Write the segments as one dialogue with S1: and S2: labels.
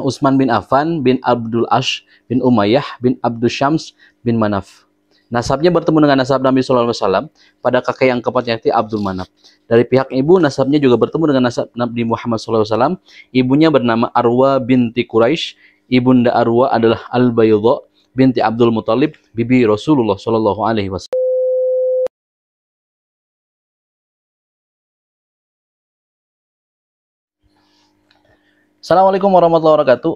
S1: Utsman bin Affan bin Abdul Ash bin Umayyah bin Abdul Syams bin Manaf. Nasabnya bertemu dengan nasab Nabi SAW pada kakek yang keempat yaitu Abdul Manaf. Dari pihak ibu, nasabnya juga bertemu dengan nasab Nabi Muhammad SAW. Ibunya bernama Arwa binti Quraisy. Ibunda Arwa adalah Al-Baydha binti Abdul Muthalib, bibi Rasulullah SAW. Assalamualaikum warahmatullahi wabarakatuh.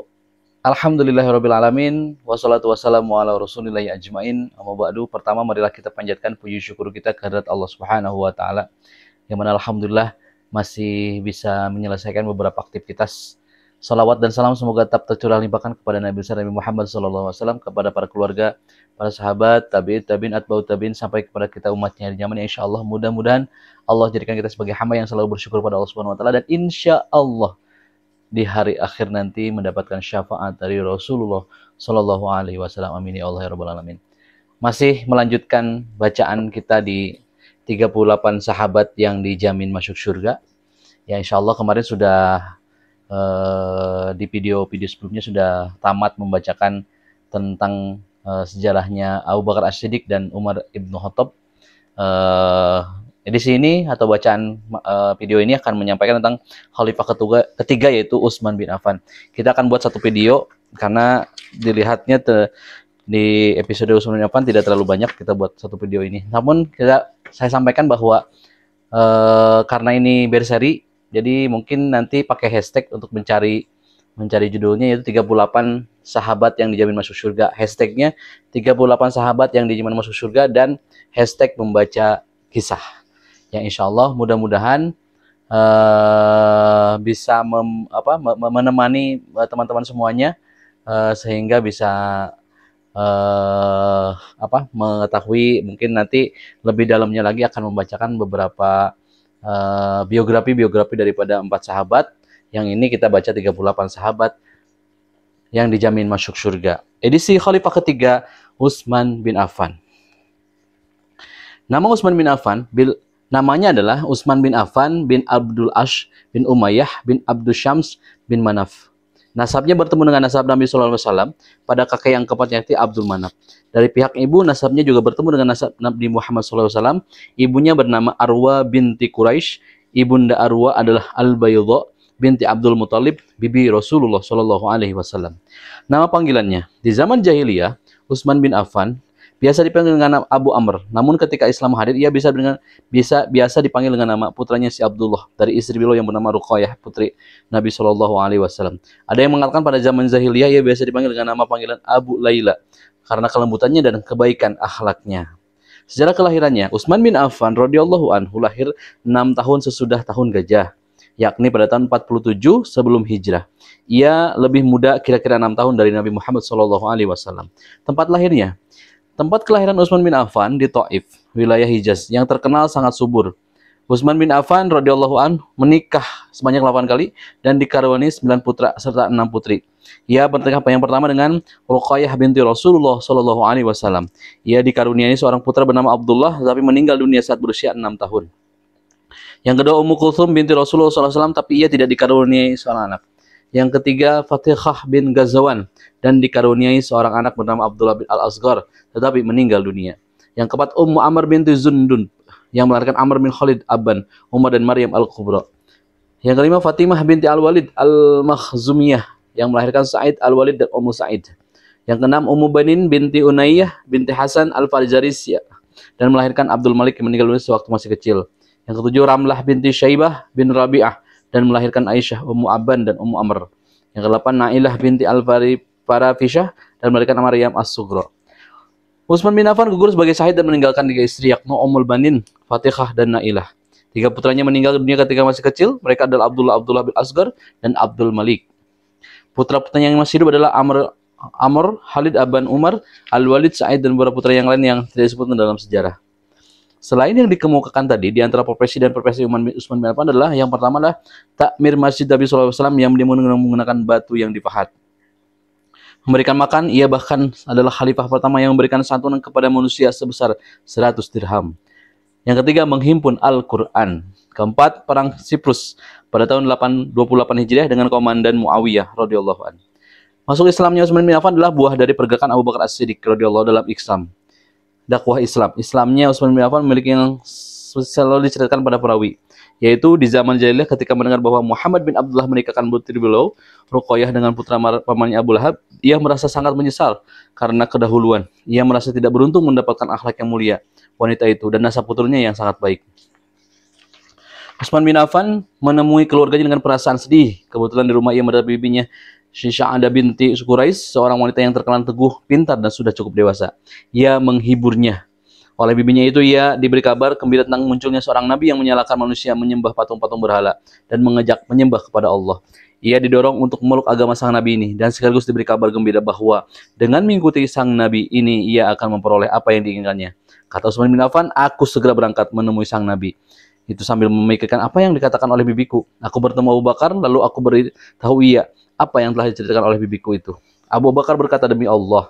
S1: Alhamdulillahirrabbilalamin. Wassalatu wassalamu ala rasulillahi ajma'in. Amma ba'du. Pertama marilah kita panjatkan puji syukur kita kehadirat Allah Subhanahu wa taala, yang mana alhamdulillah masih bisa menyelesaikan beberapa aktivitas. Salawat dan salam semoga tetap tercurah limpahkan kepada Nabi besar Nabi Muhammad SAW, kepada para keluarga, para sahabat, tabi'in, atba'ut tabi'in, sampai kepada kita umatnya di zaman yang insyaallah mudah-mudahan Allah jadikan kita sebagai hamba yang selalu bersyukur pada Allah Subhanahu wa taala, dan insyaallah di hari akhir nanti mendapatkan syafaat dari Rasulullah Shallallahu Alaihi Wasallam. Amin ya Allah ya Rabbal Alamin. Masih melanjutkan bacaan kita di 38 sahabat yang dijamin masuk surga. Ya insya Allah kemarin sudah di video-video sebelumnya sudah tamat membacakan tentang sejarahnya Abu Bakar As-Siddiq dan Umar Ibn Khattab. Di sini atau bacaan video ini akan menyampaikan tentang khalifah ketiga yaitu Utsman bin Affan. Kita akan buat satu video karena dilihatnya di episode Utsman bin Affan tidak terlalu banyak, kita buat satu video ini. Namun saya sampaikan bahwa karena ini berseri, jadi mungkin nanti pakai hashtag untuk mencari judulnya, yaitu 38 sahabat yang dijamin masuk surga. Hashtagnya 38 sahabat yang dijamin masuk surga dan hashtag membaca kisah. Yang insya Allah mudah-mudahan bisa menemani teman-teman semuanya sehingga bisa mengetahui, mungkin nanti lebih dalamnya lagi akan membacakan beberapa biografi daripada 4 sahabat. Yang ini kita baca 38 sahabat yang dijamin masuk surga. Edisi khalifah ketiga Utsman bin Affan. Nama Utsman bin Affan namanya adalah Utsman bin Affan bin Abdul Ash bin Umayyah bin Abdul Syams bin Manaf. Nasabnya bertemu dengan nasab Nabi SAW pada kakek yang keempat yaitu Abdul Manaf. Dari pihak ibu, nasabnya juga bertemu dengan nasab Nabi Muhammad SAW. Ibunya bernama Arwa binti Quraisy. Ibunda Arwa adalah Al-Baydha binti Abdul Muthalib, bibi Rasulullah SAW. Nama panggilannya di zaman jahiliyah, Utsman bin Affan biasa dipanggil dengan nama Abu Amr. Namun ketika Islam hadir, ia biasa dipanggil dengan nama putranya si Abdullah dari istri beliau yang bernama Ruqayyah, putri Nabi Shallallahu Alaihi Wasallam. Ada yang mengatakan pada zaman jahiliyah ia biasa dipanggil dengan nama panggilan Abu Laila karena kelembutannya dan kebaikan akhlaknya. Sejarah kelahirannya, Utsman bin Affan radhiyallahu anhu lahir 6 tahun sesudah tahun gajah, yakni pada tahun 47 sebelum hijrah. Ia lebih muda kira-kira 6 tahun dari Nabi Muhammad Shallallahu Alaihi Wasallam. Tempat kelahiran Utsman bin Affan di Taif, wilayah Hijaz, yang terkenal sangat subur. Utsman bin Affan radhiyallahu anhu menikah sebanyak 8 kali dan dikaruniai 9 putra serta 6 putri. Ia bernikah yang pertama dengan Ruqayyah binti Rasulullah Shallallahu Alaihi Wasallam. Ia dikaruniai seorang putra bernama Abdullah, tapi meninggal dunia saat berusia 6 tahun. Yang kedua Ummu Kulthum binti Rasulullah SAW, tapi ia tidak dikaruniai seorang anak. Yang ketiga Fatihah bin Ghazwan, dan dikaruniai seorang anak bernama Abdullah bin Al-Asghar, tetapi meninggal dunia. Yang keempat Ummu Amr binti Zundun, yang melahirkan Amr bin Khalid Abban, Umar dan Maryam Al-Kubra. Yang kelima Fatimah binti Al-Walid Al-Makhzumiyah, yang melahirkan Sa'id Al-Walid dan Ummu Sa'id. Yang keenam Ummu Banin binti Unayyah binti Hasan Al-Farjarisiyah, dan melahirkan Abdul Malik yang meninggal dunia sewaktu masih kecil. Yang ketujuh Ramlah binti Syaibah bin Rabi'ah, dan melahirkan Aisyah, Ummu Abban dan Ummu Amr. Yang kedelapan Nailah binti Al-Farafishah, dan melahirkan Maryam As-Sughra. Utsman bin Affan gugur sebagai syahid dan meninggalkan 3 istri, yakni Ummul Banin, Fatihah dan Nailah. 3 putranya meninggal dunia ketika masih kecil. Mereka adalah Abdullah bin Asghar dan Abdul Malik. Putra-putranya yang masih hidup adalah Amr, Khalid Abban Umar, Al-Walid, Sa'id, dan beberapa putra yang lain yang tidak disebutkan dalam sejarah. Selain yang dikemukakan tadi, di antara profesi Utsman bin Affan adalah yang pertama adalah takmir Masjid Nabi SAW yang menggunakan batu yang dipahat. Memberikan makan, ia bahkan adalah khalifah pertama yang memberikan santunan kepada manusia sebesar 100 dirham. Yang ketiga, menghimpun Al-Quran. Keempat, perang Siprus pada tahun 28 Hijriah dengan komandan Muawiyah radhiyallahu anhu. Masuk Islamnya Utsman bin Affan adalah buah dari pergerakan Abu Bakar As-Siddiq radhiyallahu dalam Islam. Dakwah Islam. Islamnya Utsman bin Affan memiliki yang selalu diceritakan pada perawi, yaitu di zaman jahiliyah ketika mendengar bahwa Muhammad bin Abdullah menikahkan putri beliau, Ruqayyah dengan putra pamannya Abu Lahab, ia merasa sangat menyesal karena kedahuluan. Ia merasa tidak beruntung mendapatkan akhlak yang mulia wanita itu dan nasab putrinya yang sangat baik. Utsman bin Affan menemui keluarganya dengan perasaan sedih. Kebetulan di rumah ia mendapat bibinya Sya'ada binti Quraisy, seorang wanita yang terkenal teguh, pintar dan sudah cukup dewasa. Ia menghiburnya. Oleh bibinya itu ia diberi kabar gembira tentang munculnya seorang nabi yang menyalahkan manusia menyembah patung-patung berhala dan mengajak menyembah kepada Allah. Ia didorong untuk memeluk agama sang nabi ini dan sekaligus diberi kabar gembira bahwa dengan mengikuti sang nabi ini ia akan memperoleh apa yang diinginkannya. Kata Utsman bin Affan, aku segera berangkat menemui sang nabi. Itu sambil memikirkan apa yang dikatakan oleh bibiku. Aku bertemu Abu Bakar lalu aku beritahu ia apa yang telah diceritakan oleh bibiku itu. Abu Bakar berkata, demi Allah,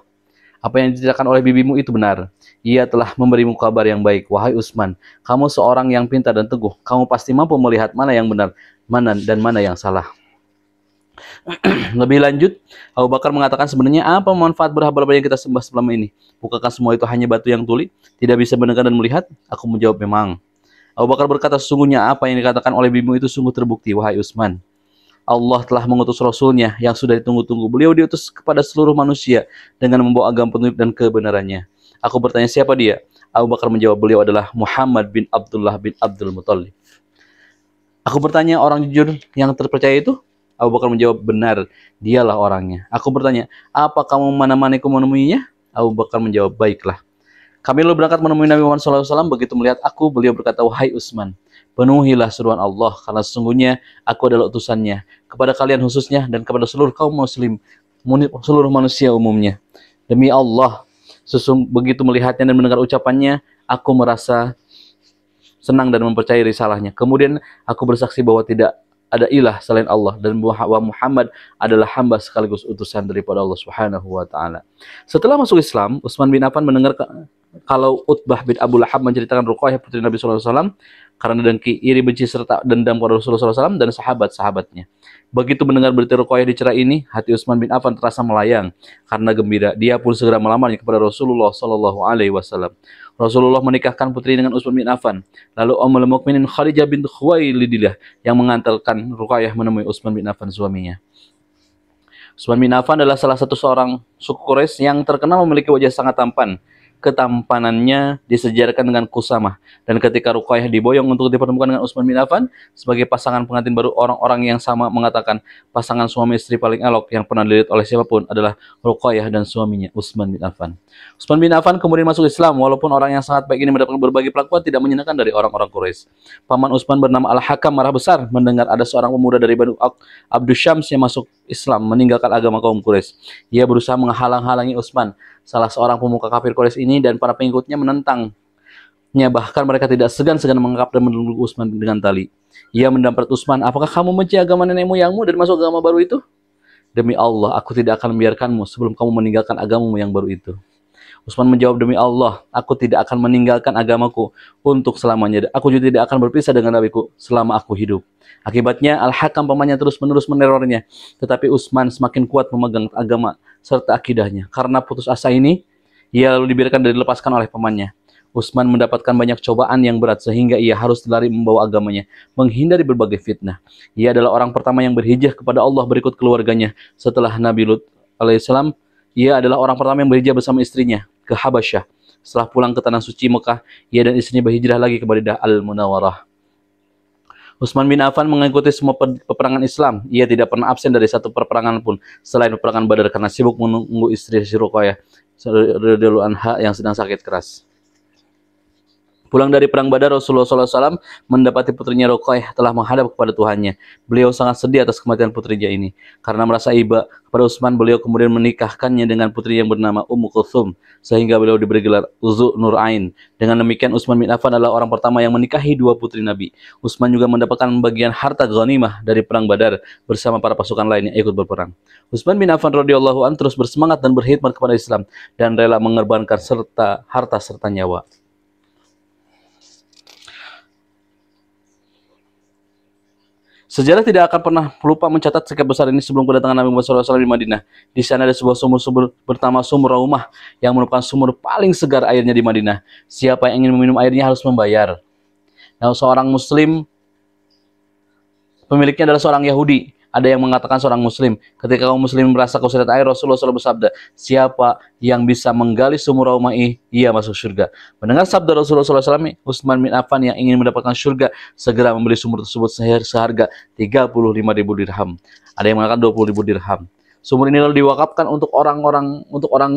S1: apa yang diceritakan oleh bibimu itu benar. Ia telah memberimu kabar yang baik. Wahai Utsman, kamu seorang yang pintar dan teguh. Kamu pasti mampu melihat mana yang benar, mana yang salah. Lebih lanjut, Abu Bakar mengatakan, sebenarnya apa manfaat berhala-berhala yang kita sembah selama ini? Bukankah semua itu hanya batu yang tuli, tidak bisa mendengar dan melihat? Aku menjawab, memang. Abu Bakar berkata, sesungguhnya apa yang dikatakan oleh bibimu itu sungguh terbukti, wahai Utsman. Allah telah mengutus Rasulnya yang sudah ditunggu-tunggu. Beliau diutus kepada seluruh manusia dengan membawa agama petunjuk dan kebenarannya. Aku bertanya, siapa dia? Abu Bakar menjawab, beliau adalah Muhammad bin Abdullah bin Abdul Muttalib. Aku bertanya, orang jujur yang terpercaya itu? Abu Bakar menjawab, benar, dialah orangnya. Aku bertanya, apa kamu menemaniku menemuinya? Abu Bakar menjawab, baiklah. Kami lalu berangkat menemui Nabi Muhammad SAW. Begitu melihat aku, beliau berkata, wahai Utsman, penuhilah seruan Allah, karena sesungguhnya aku adalah utusannya kepada kalian khususnya dan kepada seluruh kaum muslim, seluruh manusia umumnya. Demi Allah, begitu melihatnya dan mendengar ucapannya, aku merasa senang dan mempercayai risalahnya. Kemudian aku bersaksi bahwa tidak ada ilah selain Allah dan bahwa Muhammad adalah hamba sekaligus utusan daripada Allah Subhanahu wa taala. Setelah masuk Islam, Utsman bin Affan mendengar kalau Utbah bin Abu Lahab menceritakan Ruqayyah putri Nabi sallallahu alaihi wasallam karena dengki, iri, benci serta dendam kepada Rasulullah sallallahu alaihi wasallam dan sahabat-sahabatnya. Begitu mendengar berita Ruqayyah dicerai ini, hati Utsman bin Affan terasa melayang karena gembira. Dia pun segera melamarnya kepada Rasulullah sallallahu alaihi wasallam. Rasulullah menikahkan putri dengan Utsman bin Affan. Lalu Ummul Mukminin Khadijah bint Khuwailid yang mengantarkan Ruqayyah menemui Utsman bin Affan suaminya. Utsman bin Affan adalah salah satu seorang suku Quraisy yang terkenal memiliki wajah sangat tampan. Ketampanannya disejarahkan dengan Kusamah. Dan ketika Ruqayyah diboyong untuk dipertemukan dengan Utsman bin Affan sebagai pasangan pengantin baru, orang-orang yang sama mengatakan pasangan suami istri paling elok yang pernah dilihat oleh siapapun adalah Ruqayyah dan suaminya Utsman bin Affan. Utsman bin Affan kemudian masuk Islam, walaupun orang yang sangat baik ini mendapatkan berbagai perlakuan tidak menyenangkan dari orang-orang Quraisy. Paman Utsman bernama Al-Hakam marah besar mendengar ada seorang pemuda dari Banu Abdus Syams yang masuk Islam meninggalkan agama kaum Quraisy. Ia berusaha menghalang-halangi Utsman, salah seorang pemuka kafir Quraisy ini, dan para pengikutnya menentangnya. Bahkan mereka tidak segan-segan mengangkat dan menunggu Utsman dengan tali. Ia mendamprat Utsman, apakah kamu benci agama nenek moyangmu dan masuk agama baru itu? Demi Allah, aku tidak akan membiarkanmu sebelum kamu meninggalkan agamamu yang baru itu. Utsman menjawab, demi Allah, aku tidak akan meninggalkan agamaku untuk selamanya. Aku juga tidak akan berpisah dengan nabiku selama aku hidup. Akibatnya, Al-Hakam pamannya terus-menerus menerornya. Tetapi Utsman semakin kuat memegang agama serta akidahnya. Karena putus asa ini, ia lalu dibiarkan dan dilepaskan oleh pamannya. Utsman mendapatkan banyak cobaan yang berat sehingga ia harus lari membawa agamanya, menghindari berbagai fitnah. Ia adalah orang pertama yang berhijrah kepada Allah berikut keluarganya. Setelah Nabi Lut alaihissalam, ia adalah orang pertama yang berhijrah bersama istrinya ke Habasyah. Setelah pulang ke tanah suci Mekah, ia dan istrinya berhijrah lagi ke Madinah Al-Munawwarah. Utsman bin Affan mengikuti semua peperangan Islam. Ia tidak pernah absen dari satu peperangan pun selain peperangan Badar karena sibuk menunggu istri Ruqayyah radhiyallahu anha yang sedang sakit keras. Pulang dari perang Badar, Rasulullah SAW mendapati putrinya Ruqayyah telah menghadap kepada Tuhannya. Beliau sangat sedih atas kematian putrinya ini. Karena merasa iba kepada Utsman, beliau kemudian menikahkannya dengan putri yang bernama Ummu Kulthum, sehingga beliau diberi gelar Zu Nurain. Dengan demikian, Utsman bin Affan adalah orang pertama yang menikahi dua putri Nabi. Utsman juga mendapatkan bagian harta ghanimah dari perang Badar bersama para pasukan lain yang ikut berperang. Utsman bin Affan radhiyallahu anhu terus bersemangat dan berkhidmat kepada Islam dan rela mengorbankan harta serta nyawa. Sejarah tidak akan pernah lupa mencatat sikap besar ini sebelum kedatangan Nabi Muhammad SAW di Madinah. Di sana ada sebuah sumur bernama Sumur Raumah yang merupakan sumur paling segar airnya di Madinah. Siapa yang ingin meminum airnya harus membayar. Nah, seorang Muslim pemiliknya adalah seorang Yahudi. Ada yang mengatakan seorang Muslim. Ketika kaum Muslim merasa kesulitan air, Rasulullah SAW bersabda, siapa yang bisa menggali sumur Raumah, ia masuk surga. Mendengar sabda Rasulullah SAW, Utsman bin Affan yang ingin mendapatkan surga segera membeli sumur tersebut seharga 35.000 dirham. Ada yang mengatakan 20.000 dirham. Sumur ini lalu diwakafkan untuk orang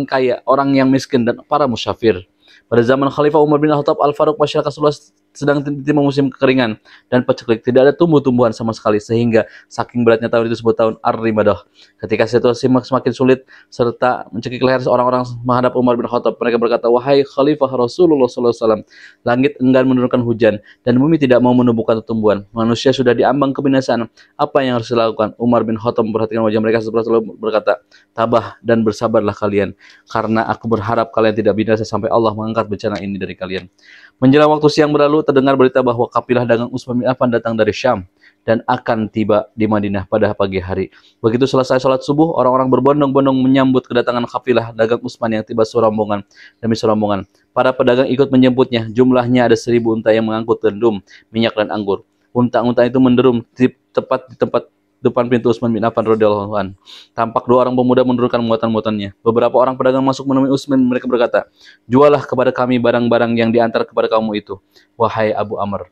S1: kaya, orang yang miskin dan para musyafir. Pada zaman Khalifah Umar bin Khattab Al-Faruq, masyarakat luas sedang timah musim kekeringan dan paceklik, tidak ada tumbuh-tumbuhan sama sekali, sehingga saking beratnya tahun itu disebut tahun Ar-Rimadah. Ketika situasi semakin sulit serta mencekik leher orang-orang menghadap Umar bin Khattab, mereka berkata, wahai Khalifah Rasulullah SAW, langit enggan menurunkan hujan dan bumi tidak mau menumbuhkan tumbuhan. Manusia sudah diambang kebinasaan. Apa yang harus dilakukan? Umar bin Khattab memperhatikan wajah mereka lalu berkata, tabah dan bersabarlah kalian, karena aku berharap kalian tidak binasa sampai Allah mengangkat bencana ini dari kalian. Menjelang waktu siang berlalu, terdengar berita bahwa kafilah dagang Utsman bin Affan datang dari Syam dan akan tiba di Madinah pada pagi hari. Begitu selesai sholat subuh, orang-orang berbondong-bondong menyambut kedatangan kafilah dagang Utsman yang tiba serombongan demi serombongan. Para pedagang ikut menjemputnya. Jumlahnya ada 1.000 unta yang mengangkut gandum, minyak dan anggur. Unta-unta itu menderum tepat di tempat depan pintu Utsman bin Affan radhiyallahu anhu. Tampak dua orang pemuda menurunkan muatan-muatannya. Beberapa orang pedagang masuk menemui Utsman. Mereka berkata, jualah kepada kami barang-barang yang diantar kepada kamu itu, wahai Abu Amr.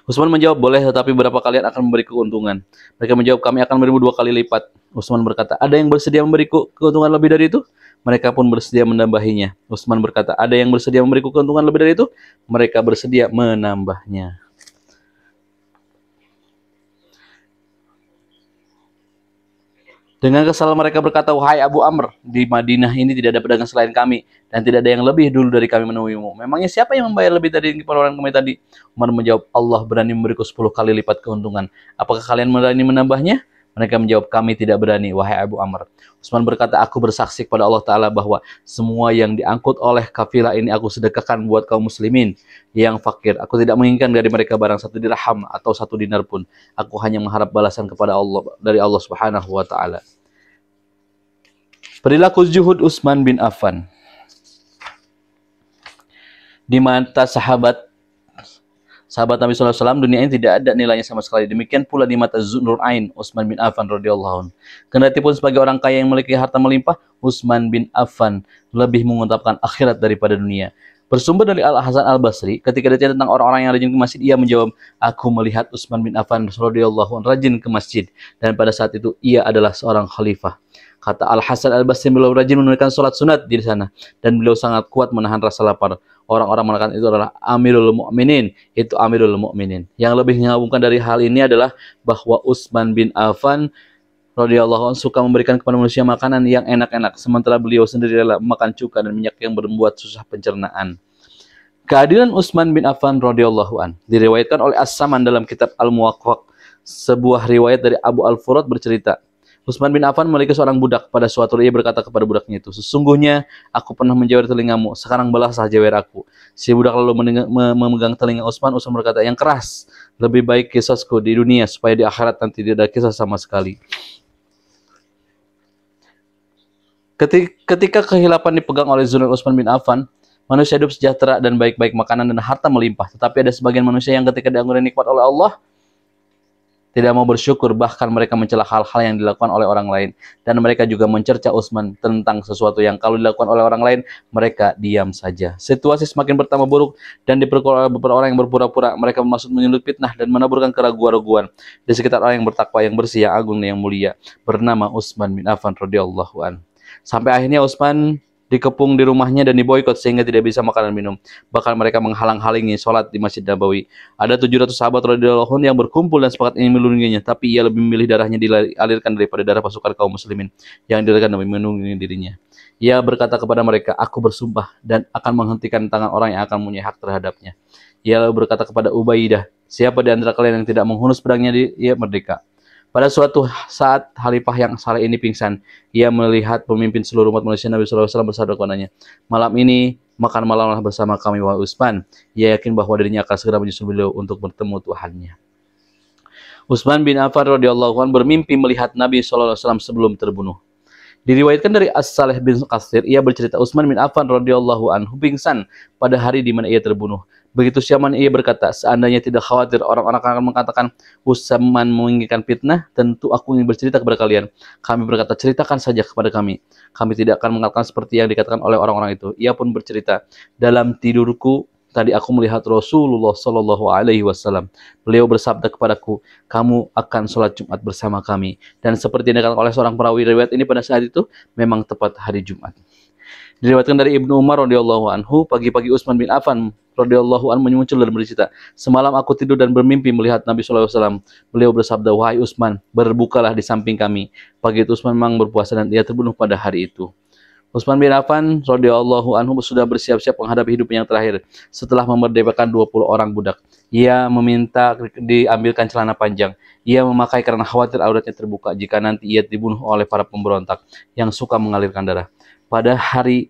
S1: Utsman menjawab, boleh, tetapi berapa kalian akan memberi keuntungan? Mereka menjawab, kami akan memberimu 2 kali lipat. Utsman berkata, ada yang bersedia memberiku keuntungan lebih dari itu? Mereka pun bersedia menambahinya. Utsman berkata, ada yang bersedia memberiku keuntungan lebih dari itu? Mereka bersedia menambahnya. Dengan kesal mereka berkata, wahai Abu Amr, di Madinah ini tidak ada pedagang selain kami, dan tidak ada yang lebih dulu dari kami menemuimu. Memangnya siapa yang membayar lebih dari pengeluaran kami tadi? Umar menjawab, Allah berani memberiku 10 kali lipat keuntungan. Apakah kalian berani menambahnya? Mereka menjawab, kami tidak berani, wahai Abu Amr. Utsman berkata, aku bersaksi kepada Allah Ta'ala bahwa semua yang diangkut oleh kafilah ini aku sedekahkan buat kaum muslimin yang fakir. Aku tidak menginginkan dari mereka barang 1 dirham atau 1 dinar pun. Aku hanya mengharap balasan kepada Allah dari Allah Subhanahu wa Ta'ala. Perilaku zuhud Utsman bin Affan. Di mata sahabat Nabi SAW, dunia ini tidak ada nilainya sama sekali. Demikian pula di mata Zunnur Ain, Utsman bin Affan radhiyallahu anhu. Kendati pun sebagai orang kaya yang memiliki harta melimpah, Utsman bin Affan lebih mengutamakan akhirat daripada dunia. Bersumber dari Al-Hasan Al-Basri, ketika ditanya tentang orang-orang yang rajin ke masjid, ia menjawab, aku melihat Utsman bin Affan radhiyallahu anhu rajin ke masjid, dan pada saat itu ia adalah seorang khalifah. Kata Al-Hasan Al-Basri, beliau rajin menunaikan sholat sunat di sana, dan beliau sangat kuat menahan rasa lapar. Orang-orang mengatakan itu adalah Amirul Mukminin, itu Amirul Mukminin. Yang lebih mengagumkan dari hal ini adalah bahwa Utsman bin Affan radhiyallahu anhu suka memberikan kepada manusia makanan yang enak-enak, sementara beliau sendiri adalah makan cuka dan minyak yang membuat susah pencernaan. Keadilan Utsman bin Affan radhiyallahu anhu diriwayatkan oleh As-Saman dalam kitab Al-Muwaffaq. Sebuah riwayat dari Abu Al-Furat bercerita, Utsman bin Affan memiliki seorang budak. Pada suatu hari ia berkata kepada budaknya itu, sesungguhnya aku pernah menjewer telingamu, sekarang balaslah jewer aku. Si budak lalu memegang telinga Utsman. Utsman berkata, yang keras, lebih baik kisahku di dunia supaya di akhirat nanti tidak ada kisah sama sekali. Ketika kehilapan dipegang oleh Zunnun Utsman bin Affan, manusia hidup sejahtera dan baik-baik makanan dan harta melimpah. Tetapi ada sebagian manusia yang ketika dianugerahi nikmat oleh Allah, tidak mau bersyukur, bahkan mereka mencela hal-hal yang dilakukan oleh orang lain. Dan mereka juga mencerca Utsman tentang sesuatu yang kalau dilakukan oleh orang lain, mereka diam saja. Situasi semakin bertambah buruk dan diperkuat oleh beberapa orang yang berpura-pura. Mereka bermaksud menyulut fitnah dan menaburkan keraguan-raguan di sekitar orang yang bertakwa, yang bersih, yang agung, dan yang mulia, bernama Utsman bin Affan radhiyallahu anhu. Sampai akhirnya Utsman dikepung di rumahnya dan diboikot sehingga tidak bisa makan dan minum. Bahkan mereka menghalang-halangi sholat di Masjid Nabawi. Ada 700 sahabat radhiyallahu anhum yang berkumpul dan sepakat ingin melindunginya, tapi ia lebih memilih darahnya dialirkan daripada darah pasukan kaum muslimin yang dialirkan demi melindungi dirinya. Ia berkata kepada mereka, aku bersumpah dan akan menghentikan tangan orang yang akan mempunyai hak terhadapnya. Ia lalu berkata kepada Ubaidah, siapa di antara kalian yang tidak menghunus pedangnya, ia merdeka. Pada suatu saat, Khalifah yang saleh ini pingsan. Ia melihat pemimpin seluruh umat manusia Nabi SAW bersabda kepadanya, malam ini makan malamlah bersama kami wahai Utsman. Ia yakin bahwa dirinya akan segera menyusul beliau untuk bertemu Tuhannya. Utsman bin Affan radhiyallahu anhu bermimpi melihat Nabi sallallahu alaihi wasallam sebelum terbunuh. Diriwayatkan dari As-Salih bin Qasir, ia bercerita Utsman bin Affan radhiyallahu anhu pingsan pada hari di mana ia terbunuh. Begitu siaman ia berkata, seandainya tidak khawatir orang-orang akan mengatakan Utsman menginginkan fitnah, tentu aku ingin bercerita kepada kalian. Kami berkata, ceritakan saja kepada kami. Kami tidak akan mengatakan seperti yang dikatakan oleh orang-orang itu. Ia pun bercerita, dalam tidurku tadi aku melihat Rasulullah Shallallahu Alaihi Wasallam. Beliau bersabda kepadaku, kamu akan sholat Jumat bersama kami. Dan seperti yang dikatakan oleh seorang perawi riwayat ini pada saat itu memang tepat hari Jumat. Diriwayatkan dari Ibnu Umar radhiyallahu anhu, pagi-pagi Utsman bin Affan radhiyallahu anhu muncul dan bercerita, semalam aku tidur dan bermimpi melihat Nabi sallallahu alaihi wasallam. Beliau bersabda, wahai Utsman, berbukalah di samping kami. Pagi itu Utsman memang berpuasa dan ia terbunuh pada hari itu. Utsman bin Affan radhiyallahu anhu sudah bersiap-siap menghadapi hidup yang terakhir setelah memerdekakan 20 orang budak. Ia meminta diambilkan celana panjang. Ia memakai karena khawatir auratnya terbuka jika nanti ia dibunuh oleh para pemberontak yang suka mengalirkan darah. Pada hari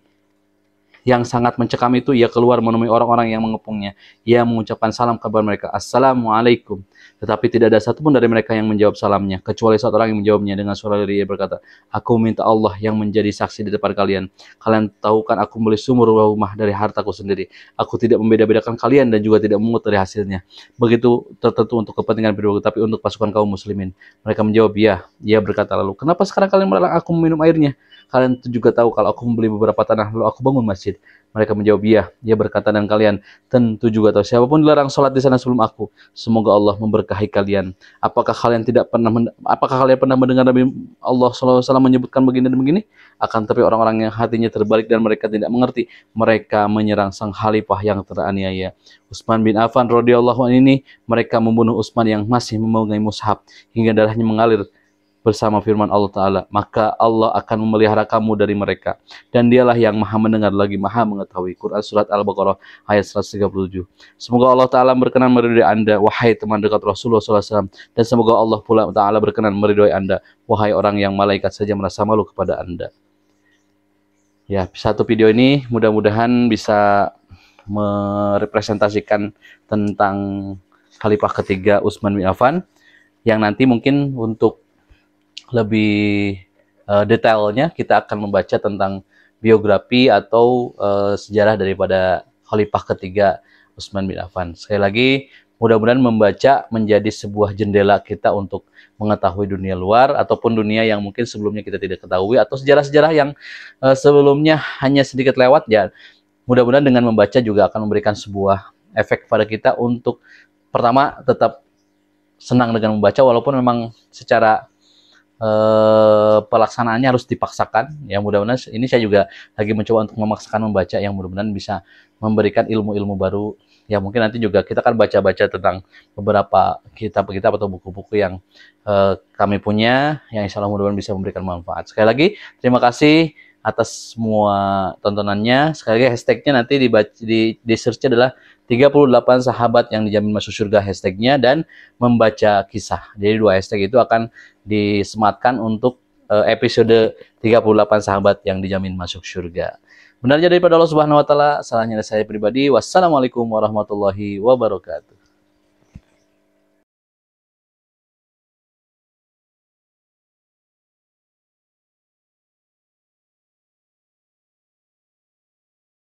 S1: yang sangat mencekam itu, ia keluar menemui orang-orang yang mengepungnya. Ia mengucapkan salam kepada mereka, Assalamualaikum. Tetapi tidak ada satupun dari mereka yang menjawab salamnya, kecuali satu orang yang menjawabnya dengan suara lirih. Ia berkata, aku minta Allah yang menjadi saksi di depan kalian. Kalian tahu kan aku membeli sumur rumah dari hartaku sendiri. Aku tidak membeda-bedakan kalian dan juga tidak memungut dari hasilnya. Begitu tertentu untuk kepentingan pribadi, tapi untuk pasukan kaum muslimin. Mereka menjawab, ya. Ia berkata lalu, kenapa sekarang kalian melarang aku meminum airnya? Kalian juga tahu kalau aku membeli beberapa tanah lalu aku bangun masjid. Mereka menjawab, iya. Ia berkata, dan kalian tentu juga tahu siapapun dilarang sholat di sana sebelum aku. Semoga Allah memberkahi kalian. Apakah kalian pernah mendengar Nabi Allah SAW menyebutkan begini dan begini? Akan tapi orang-orang yang hatinya terbalik dan mereka tidak mengerti, mereka menyerang sang khalifah yang teraniaya. Utsman bin Affan radhiyallahu anhu ini, mereka membunuh Utsman yang masih memegang mushaf hingga darahnya mengalir bersama firman Allah Ta'ala, maka Allah akan memelihara kamu dari mereka, dan dialah yang maha mendengar lagi maha mengetahui. Quran Surat Al-Baqarah ayat 137. Semoga Allah Ta'ala berkenan meridhoi Anda, wahai teman dekat Rasulullah SAW, dan semoga Allah pula Ta'ala berkenan meridhoi Anda, wahai orang yang malaikat saja merasa malu kepada Anda. Ya, satu video ini mudah-mudahan bisa merepresentasikan tentang Khalifah ketiga Utsman bin Affan, yang nanti mungkin untuk lebih detailnya kita akan membaca tentang biografi atau sejarah daripada Khalifah ketiga Utsman bin Affan. Sekali lagi, mudah-mudahan membaca menjadi sebuah jendela kita untuk mengetahui dunia luar ataupun dunia yang mungkin sebelumnya kita tidak ketahui, atau sejarah-sejarah yang sebelumnya hanya sedikit lewat. Ya, mudah-mudahan dengan membaca juga akan memberikan sebuah efek pada kita untuk pertama tetap senang dengan membaca, walaupun memang secara pelaksanaannya harus dipaksakan. Ya, mudah-mudahan ini saya juga lagi mencoba untuk memaksakan membaca yang mudah-mudahan bisa memberikan ilmu-ilmu baru. Ya, mungkin nanti juga kita akan baca-baca tentang beberapa kitab-kitab atau buku-buku yang kami punya, yang insya Allah mudah-mudahan bisa memberikan manfaat. Sekali lagi terima kasih atas semua tontonannya. Sekali lagi hashtagnya nanti di search adalah 38 sahabat yang dijamin masuk surga, hashtagnya, dan membaca kisah. Jadi dua hashtag itu akan disematkan untuk episode 38 sahabat yang dijamin masuk surga. Benarnya daripada Allah Subhanahu wa taala, salahnya dari saya pribadi. Wassalamualaikum warahmatullahi wabarakatuh.